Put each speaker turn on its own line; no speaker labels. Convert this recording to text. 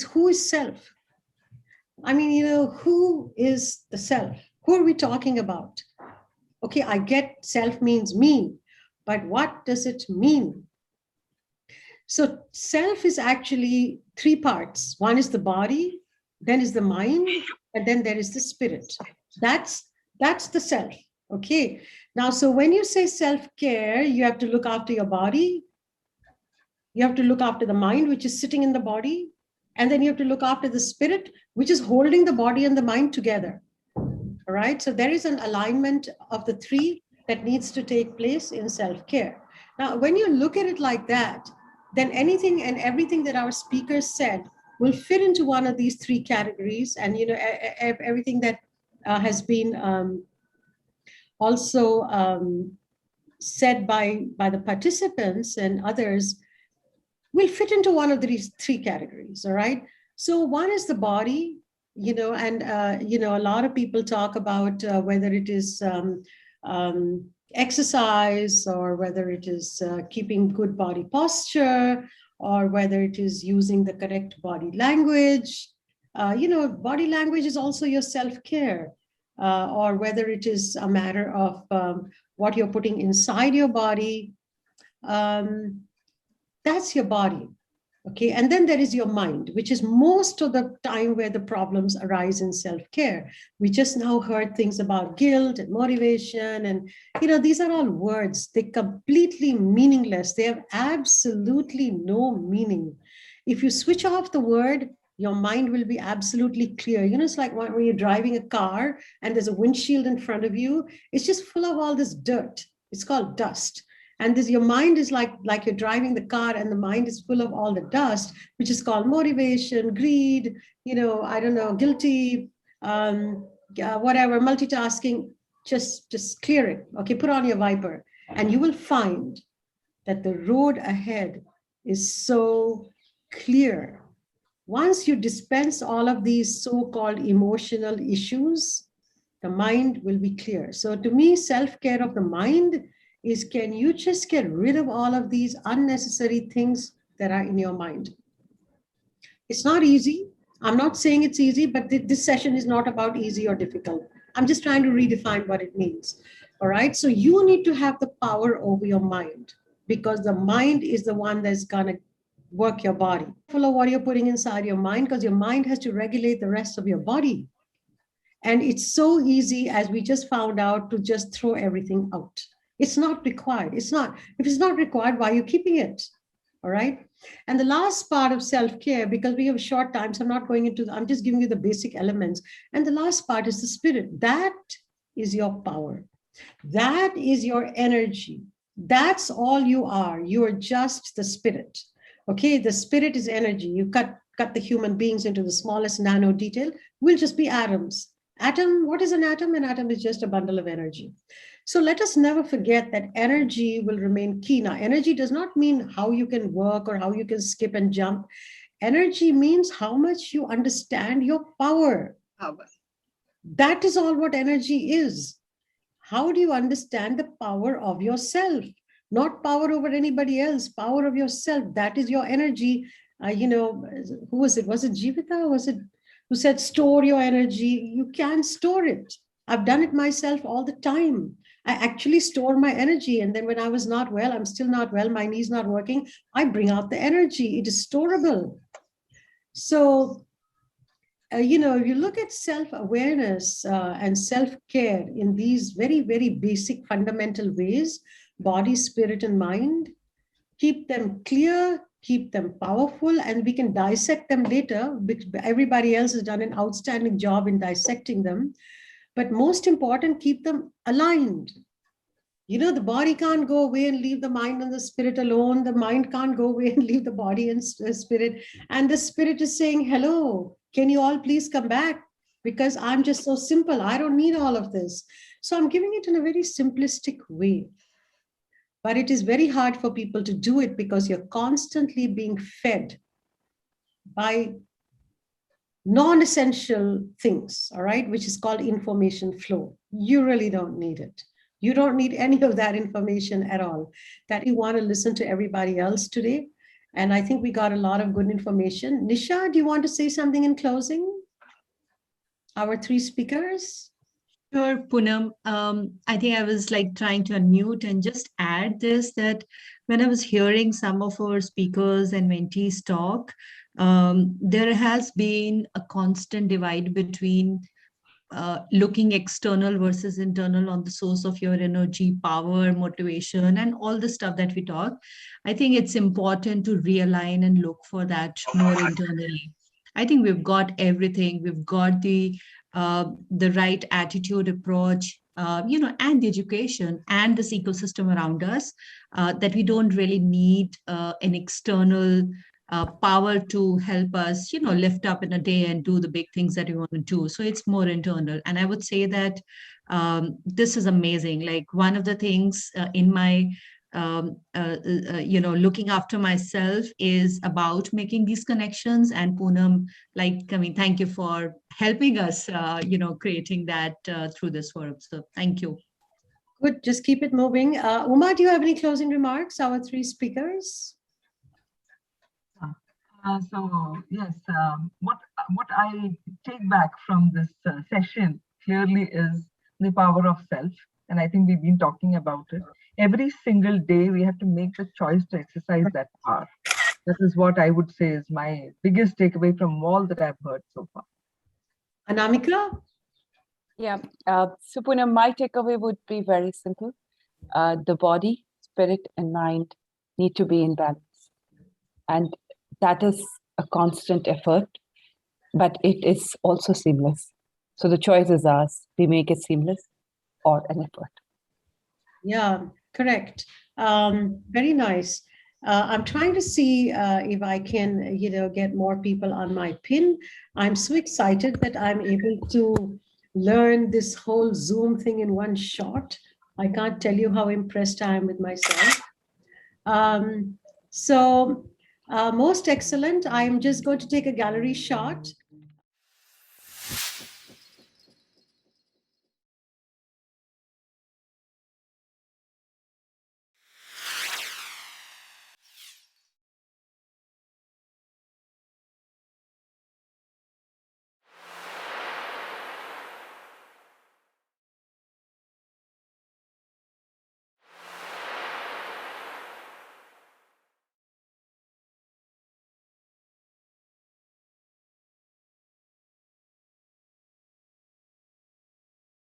Who is self? I mean, who is the self? Who are we talking about? Okay, I get self means me, but what does it mean? So self is actually three parts. One is the body, then is the mind, and then there is the spirit. That's the self. Okay. Now, so when you say self-care, you have to look after your body, you have to look after the mind, which is sitting in the body, and then you have to look after the spirit, which is holding the body and the mind together. All right. So there is an alignment of the three that needs to take place in self-care. Now, when you look at it like that, then anything and everything that our speakers said will fit into one of these three categories. And, everything that has been also said by the participants and others will fit into one of these three categories. All right. So one is the body, and, a lot of people talk about whether it is exercise, or whether it is keeping good body posture, or whether it is using the correct body language. Body language is also your self-care, or whether it is a matter of what you're putting inside your body. That's your body. Okay, and then there is your mind, which is most of the time where the problems arise in self-care. We just now heard things about guilt and motivation, and these are all words. They're completely meaningless. They have absolutely no meaning. If you switch off the word, your mind will be absolutely clear. It's like when you're driving a car and there's a windshield in front of you. It's just full of all this dirt. It's called dust. And your mind is like you're driving the car, and the mind is full of all the dust, which is called motivation, greed, I don't know, guilty, whatever, multitasking. Just clear it. Okay, put on your Viper, and you will find that the road ahead is so clear. Once you dispense all of these so-called emotional issues, the mind will be clear. So to me, self-care of the mind is, can you just get rid of all of these unnecessary things that are in your mind? It's not easy. I'm not saying it's easy, but this session is not about easy or difficult. I'm just trying to redefine what it means. All right. So you need to have the power over your mind, because the mind is the one that's going to work your body. Full of what you're putting inside your mind, because your mind has to regulate the rest of your body. And it's so easy, as we just found out, to just throw everything out. It's not required. It's not. If it's not required, why are you keeping it? All right. And the last part of self-care, because we have short time, so I'm not going into, I'm just giving you the basic elements. And the last part is the spirit. That is your power. That is your energy. That's all you are. You are just the spirit. Okay. The spirit is energy. You cut the human beings into the smallest nano detail. We'll just be atoms. Atom, what is an atom? An atom is just a bundle of energy. So let us never forget that energy will remain key. Now, energy does not mean how you can work or how you can skip and jump. Energy means how much you understand your power. That is all what energy is. How do you understand the power of yourself? Not power over anybody else, power of yourself. That is your energy. Who was it? Was it Jivita? Was it who said, store your energy? You can't store it. I've done it myself all the time. I actually store my energy. And then when I was not well, I'm still not well, my knee's not working, I bring out the energy. It is storable. So, if you look at self-awareness and self-care in these very, very basic fundamental ways, body, spirit, and mind, keep them clear, keep them powerful, and we can dissect them later. Everybody else has done an outstanding job in dissecting them. But most important, keep them aligned. The body can't go away and leave the mind and the spirit alone. The mind can't go away and leave the body and spirit. And the spirit is saying, hello, can you all please come back? Because I'm just so simple. I don't need all of this. So I'm giving it in a very simplistic way. But it is very hard for people to do it, because you're constantly being fed by non-essential things, all right, which is called information flow. You really don't need it. You don't need any of that information at all. That you want to listen to everybody else today. And I think we got a lot of good information. Nisha, do you want to say something in closing? Our three speakers?
Sure, Poonam. I think I was like trying to unmute and just add this, that when I was hearing some of our speakers and mentees talk, there has been a constant divide between looking external versus internal on the source of your energy, power, motivation, and all the stuff that we talk. I think it's important to realign and look for that more internally. I think we've got everything. We've got the right attitude, approach, and the education and this ecosystem around us, that we don't really need an external power to help us, lift up in a day and do the big things that we want to do. So it's more internal. And I would say that this is amazing. Like one of the things in my looking after myself is about making these connections. And Poonam, thank you for helping us, creating that through this forum. So thank you.
Good, just keep it moving. Uma, do you have any closing remarks, our three speakers?
So yes, what I take back from this session clearly is the power of self. And I think we've been talking about it. Every single day, we have to make the choice to exercise that power. That is what I would say is my biggest takeaway from all that I've heard so far.
Anamika?
Yeah, so Poonam, my takeaway would be very simple. The body, spirit, and mind need to be in balance. And that is a constant effort, but it is also seamless. So the choice is ours. We make it seamless or an effort.
Yeah, correct. Very nice. I'm trying to see if I can, get more people on my pin. I'm so excited that I'm able to learn this whole Zoom thing in one shot. I can't tell you how impressed I am with myself. So most excellent. I'm just going to take a gallery shot.